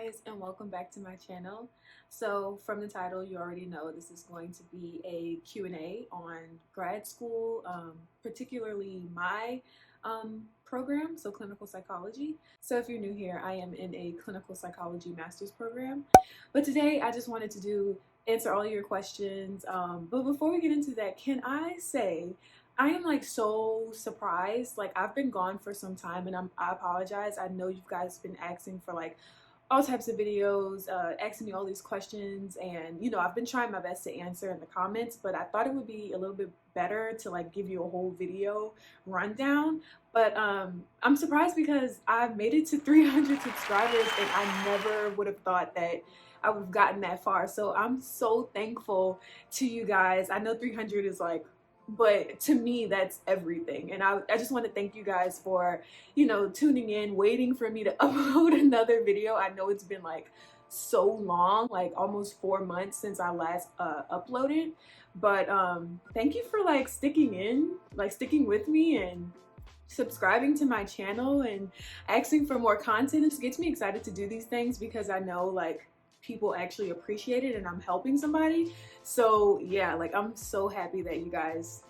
guys, and welcome back to my channel. So from the title, you already know this is going to be a Q&A on grad school, particularly my program, so clinical psychology. So if you're new here, I am in a clinical psychology master's program. But today I just wanted to answer all your questions. But before we get into that, can I say I am like so surprised. Like I've been gone for some time and I apologize. I know you guys been asking for like all types of videos, asking me all these questions, and I've been trying my best to answer in the comments, but I thought it would be a little bit better to like give you a whole video rundown. But I'm surprised because I've made it to 300 subscribers and I never would have thought that I would have gotten that far. So I'm so thankful to you guys. I know 300 is like, but to me that's everything, and I just want to thank you guys for tuning in, waiting for me to upload another video. I know it's been like so long, like almost 4 months since I last uploaded, but thank you for like sticking with me and subscribing to my channel and asking for more content. It just gets me excited to do these things because I know like people actually appreciate it and I'm helping somebody. So yeah, like I'm so happy that you guys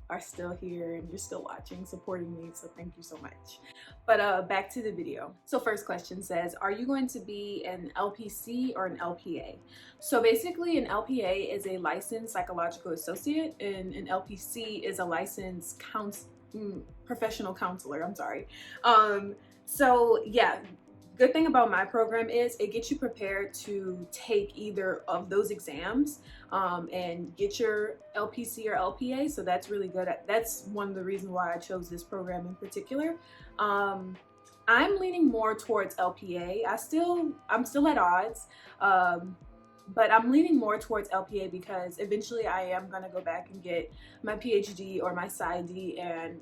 are still here and you're still watching, supporting me, so thank you so much. But back to the video. So first question says, are you going to be an LPC or an LPA? So basically an LPA is a licensed psychological associate and an LPC is a licensed professional counselor, I'm sorry. So yeah, good thing about my program is it gets you prepared to take either of those exams and get your LPC or LPA. So that's really good. That's one of the reasons why I chose this program in particular. I'm leaning more towards LPA. I'm still at odds, but I'm leaning more towards LPA because eventually I am going to go back and get my PhD or my PsyD. And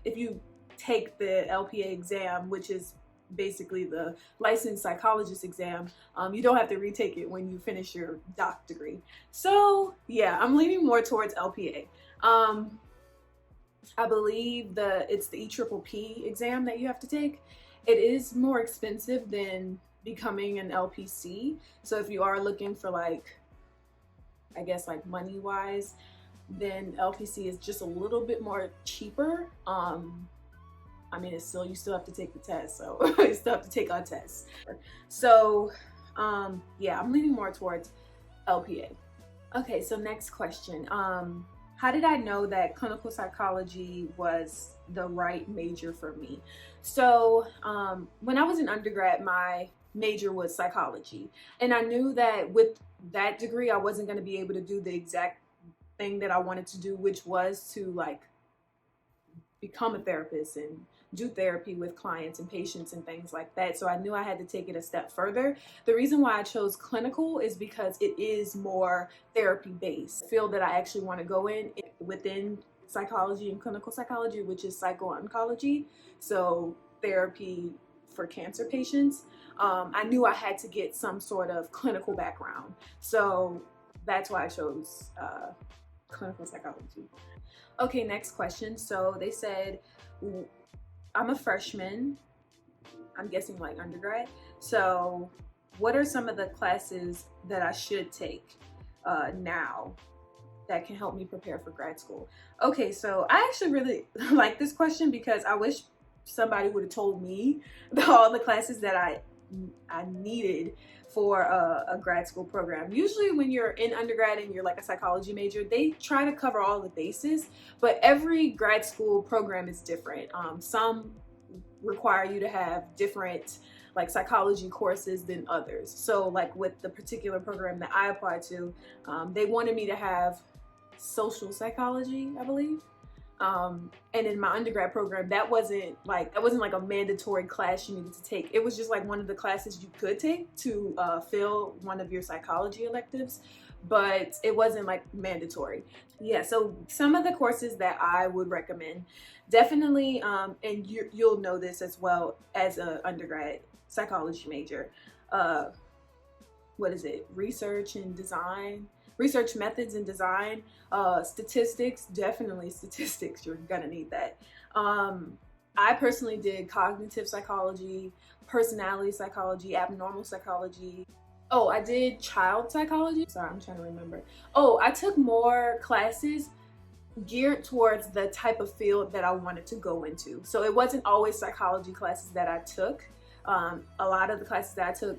if you take the LPA exam, which is basically the licensed psychologist exam, you don't have to retake it when you finish your doc degree. So yeah, I'm leaning more towards LPA. I believe it's the EPPP exam that you have to take. It is more expensive than becoming an LPC. So if you are looking for like, I guess like money wise, then LPC is just a little bit more cheaper. I mean, you still have to take the test, so you still have to take a test. So yeah, I'm leaning more towards LPA. Okay, so next question. How did I know that clinical psychology was the right major for me? So when I was in undergrad, my major was psychology, and I knew that with that degree I wasn't going to be able to do the exact thing that I wanted to do, which was to like become a therapist and do therapy with clients and patients and things like that. So I knew I had to take it a step further. The reason why I chose clinical is because it is more therapy based. The field that I actually want to go in within psychology and clinical psychology, which is psycho-oncology, so therapy for cancer patients. I knew I had to get some sort of clinical background. So that's why I chose clinical psychology. Okay, next question. So they said, I'm a freshman, I'm guessing like undergrad. So what are some of the classes that I should take now that can help me prepare for grad school? Okay, so I actually really like this question because I wish somebody would have told me all the classes that I needed for a grad school program. Usually when you're in undergrad and you're like a psychology major, they try to cover all the bases, but every grad school program is different. Some require you to have different like psychology courses than others. So like with the particular program that I applied to, they wanted me to have social psychology, I believe. And in my undergrad program, that wasn't like a mandatory class you needed to take. It was just like one of the classes you could take to fill one of your psychology electives, but it wasn't like mandatory. Yeah, so some of the courses that I would recommend, definitely, and you'll know this as well as an undergrad psychology major, what is it? Research methods and design, statistics, definitely statistics, you're gonna need that. I personally did cognitive psychology, personality psychology, abnormal psychology. Oh, I did child psychology. Sorry, I'm trying to remember. Oh, I took more classes geared towards the type of field that I wanted to go into. So it wasn't always psychology classes that I took. A lot of the classes that I took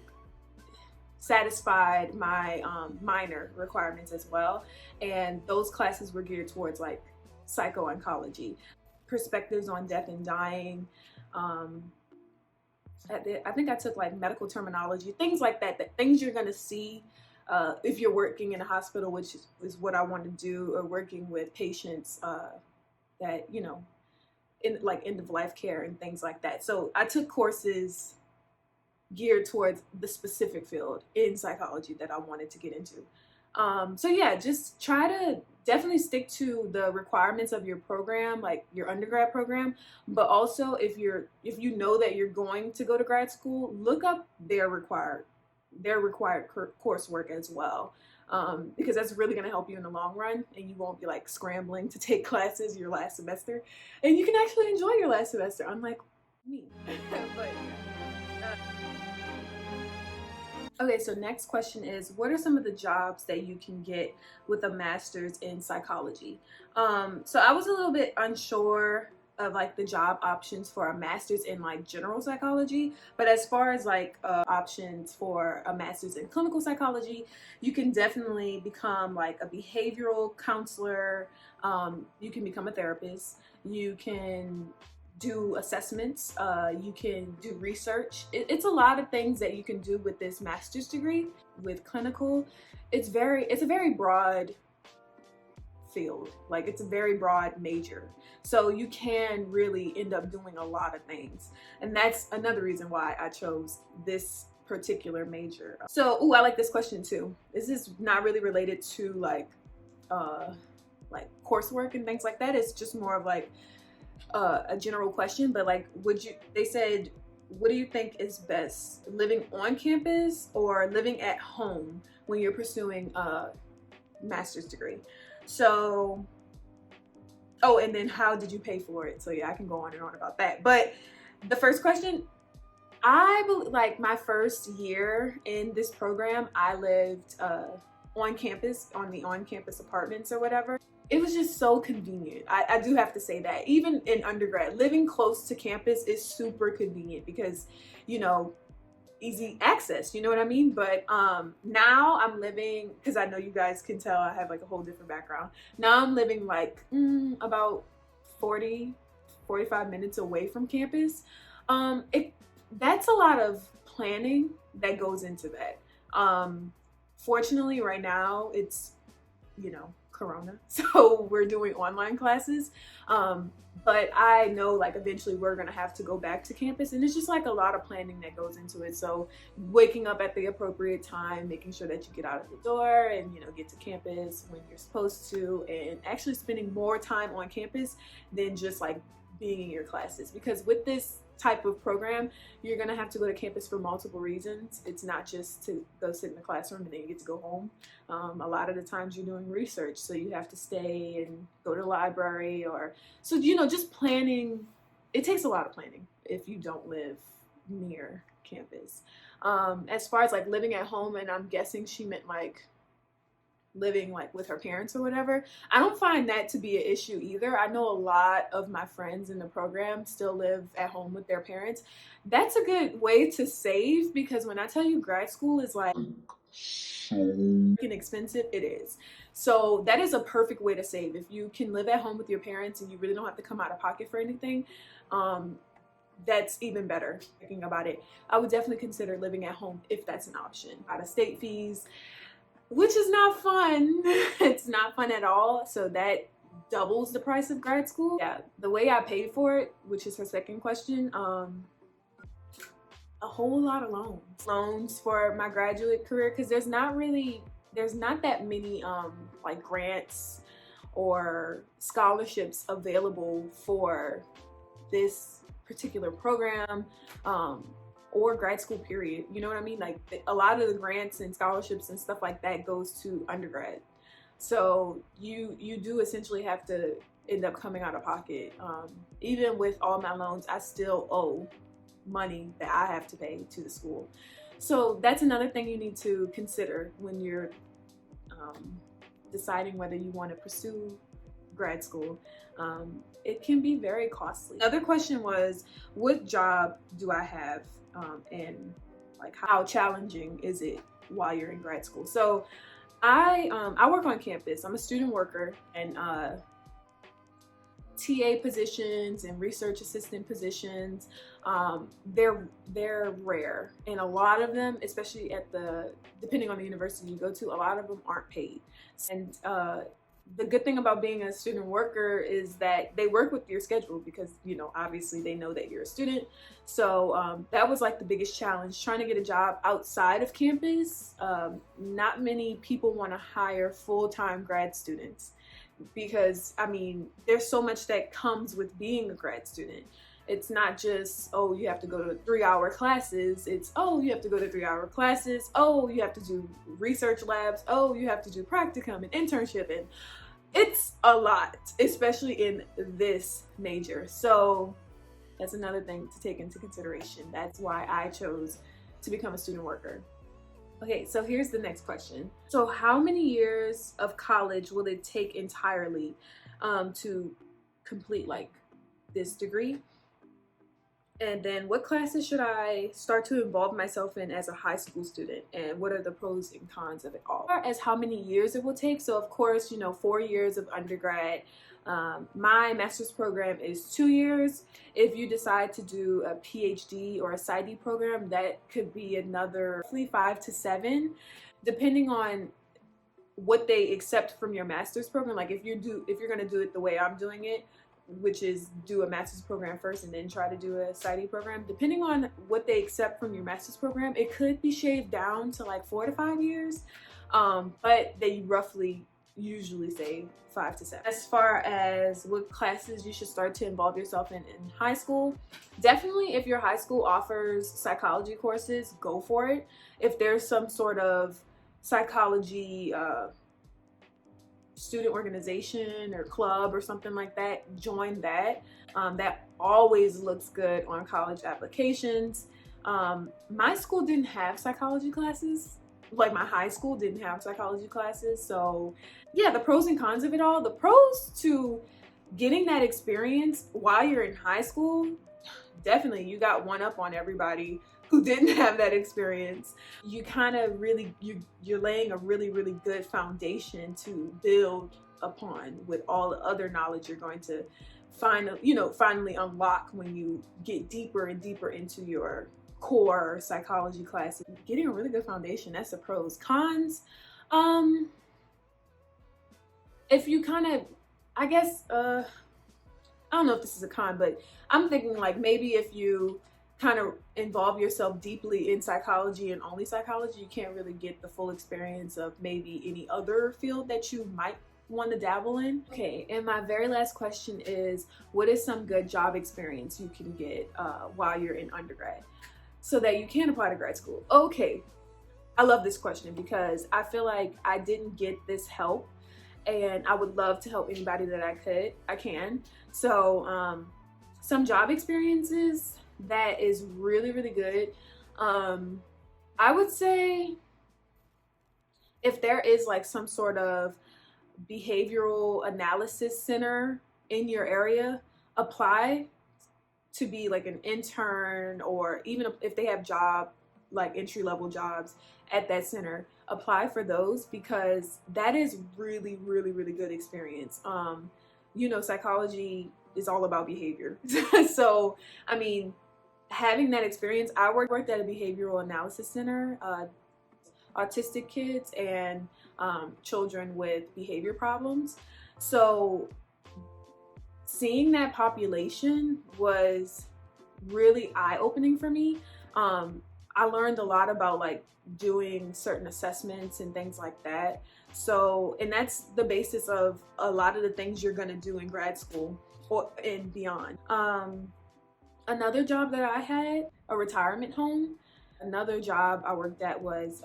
satisfied my minor requirements as well. And those classes were geared towards like psycho-oncology, perspectives on death and dying. Um, I think I took like medical terminology, things like that, that things you're gonna see if you're working in a hospital, which is what I want to do, or working with patients that, you know, in like end of life care and things like that. So I took courses geared towards the specific field in psychology that I wanted to get into. So yeah, just try to definitely stick to the requirements of your program, like your undergrad program. But also, if you know that you're going to go to grad school, look up their required coursework as well. Because that's really going to help you in the long run, and you won't be like scrambling to take classes your last semester, and you can actually enjoy your last semester, unlike me. But okay, so next question is, what are some of the jobs that you can get with a master's in psychology? So I was a little bit unsure of like the job options for a master's in like general psychology, but as far as like options for a master's in clinical psychology, you can definitely become like a behavioral counselor. You can become a therapist. You can do assessments, you can do research. It's a lot of things that you can do with this master's degree. With clinical, it's a very broad field, like it's a very broad major, so you can really end up doing a lot of things, and that's another reason why I chose this particular major. So I like this question too. This is not really related to like coursework and things like that. It's just more of like a general question, but like, they said, what do you think is best, living on campus or living at home when you're pursuing a master's degree? So, oh, and then how did you pay for it? So yeah, I can go on and on about that. But the first question, like my first year in this program, I lived on campus, on the on-campus apartments or whatever. It was just so convenient. I do have to say that. Even in undergrad, living close to campus is super convenient because, you know, easy access, you know what I mean? But now I'm living, because I know you guys can tell I have like a whole different background. Now I'm living like about 45 minutes away from campus. That's a lot of planning that goes into that. Fortunately, right now it's, you know, Corona, so we're doing online classes. But I know like eventually we're gonna have to go back to campus, and it's just like a lot of planning that goes into it. So waking up at the appropriate time, making sure that you get out of the door and, you know, get to campus when you're supposed to, and actually spending more time on campus than just like being in your classes. Because with this type of program, you're gonna have to go to campus for multiple reasons. It's not just to go sit in the classroom and then you get to go home. A lot of the times you're doing research, so you have to stay and go to the library, or so, you know, just planning. It takes a lot of planning if you don't live near campus. As far as like living at home, and I'm guessing she meant like living like with her parents or whatever, I don't find that to be an issue either. I know a lot of my friends in the program still live at home with their parents. That's a good way to save, because when I tell you grad school is like expensive, it is. So that is a perfect way to save. If you can live at home with your parents and you really don't have to come out of pocket for anything, that's even better. Thinking about it, I would definitely consider living at home if that's an option. Out of state fees, which is not fun. It's not fun at all. So that doubles the price of grad school. Yeah, the way I paid for it, which is her second question, a whole lot of loans for my graduate career, because there's not that many like grants or scholarships available for this particular program, or grad school period. You know what I mean? Like a lot of the grants and scholarships and stuff like that goes to undergrad. So you do essentially have to end up coming out of pocket. Even with all my loans, I still owe money that I have to pay to the school. So that's another thing you need to consider when you're deciding whether you want to pursue grad school. It can be very costly. Another question was, what job do I have, and like how challenging is it while you're in grad school? So I work on campus. I'm a student worker, and TA positions and research assistant positions, they're rare, and a lot of them, especially depending on the university you go to, a lot of them aren't paid. And the good thing about being a student worker is that they work with your schedule because, you know, obviously they know that you're a student. So that was like the biggest challenge, trying to get a job outside of campus. Not many people want to hire full-time grad students because, I mean, there's so much that comes with being a grad student. It's not just, oh, you have to go to 3-hour classes. It's, oh, you have to go to 3-hour classes. Oh, you have to do research labs. Oh, you have to do practicum and internship. And it's a lot, especially in this major. So that's another thing to take into consideration. That's why I chose to become a student worker. Okay, so here's the next question. So how many years of college will it take entirely to complete like this degree? And then what classes should I start to involve myself in as a high school student? And what are the pros and cons of it all? As far as how many years it will take, so of course, you know, 4 years of undergrad. My master's program is 2 years. If you decide to do a PhD or a PsyD program, that could be another roughly 5 to 7, depending on what they accept from your master's program. Like if you're gonna do it the way I'm doing it, which is do a master's program first and then try to do a PsyD program, depending on what they accept from your master's program, it could be shaved down to like 4 to 5 years, but they roughly usually say 5 to 7. As far as what classes you should start to involve yourself in high school, definitely if your high school offers psychology courses, go for it. If there's some sort of psychology student organization or club or something like that, join that. That always looks good on college applications. My school didn't have psychology classes. Like my high school didn't have psychology classes. So yeah, the pros and cons of it all. The pros to getting that experience while you're in high school, definitely you got one up on everybody who didn't have that experience. You kind of really, you're laying a really, really good foundation to build upon with all the other knowledge you're going to finally unlock when you get deeper and deeper into your core psychology classes. Getting a really good foundation, that's the pros. Cons, if you kind of, I guess, I don't know if this is a con, but I'm thinking like maybe if you kind of involve yourself deeply in psychology and only psychology, you can't really get the full experience of maybe any other field that you might want to dabble in. Okay, and my very last question is, what is some good job experience you can get while you're in undergrad so that you can apply to grad school? Okay, I love this question because I feel like I didn't get this help, and I would love to help anybody that I can. So some job experiences that is really, really good. I would say if there is like some sort of behavioral analysis center in your area, apply to be like an intern, or even if they have like entry-level jobs at that center, apply for those because that is really, really, really good experience. You know, psychology is all about behavior. So, I mean, having that experience, I worked at a behavioral analysis center, autistic kids and children with behavior problems. So seeing that population was really eye-opening for me. I learned a lot about like doing certain assessments and things like that. So, and that's the basis of a lot of the things you're gonna do in grad school and beyond. Another job that I had, a retirement home. Another job I worked at was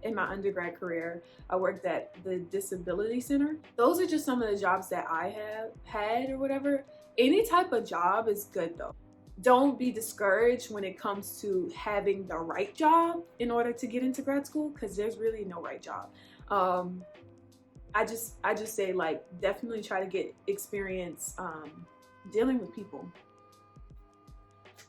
in my undergrad career, I worked at the disability center. Those are just some of the jobs that I have had or whatever. Any type of job is good though. Don't be discouraged when it comes to having the right job in order to get into grad school, because there's really no right job. Um, I just say, like, definitely try to get experience dealing with people.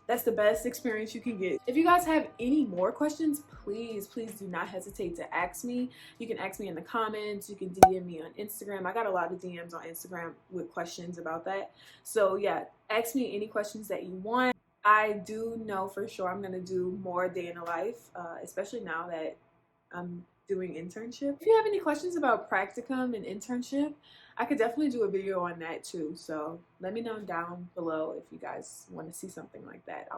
That's the best experience you can get. If you guys have any more questions, please do not hesitate to ask me. You can ask me in the comments. You can DM me on Instagram. I got a lot of DMs on Instagram with questions about that. So yeah, ask me any questions that you want. I do know for sure I'm gonna do more day in the life, especially now that I'm doing internship. If you have any questions about practicum and internship, I could definitely do a video on that too. So let me know down below if you guys want to see something like that.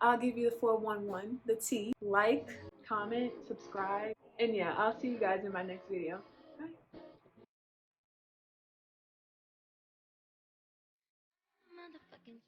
I'll give you the 411, the T. Like, comment, subscribe, and yeah, I'll see you guys in my next video. Bye. Motherfucking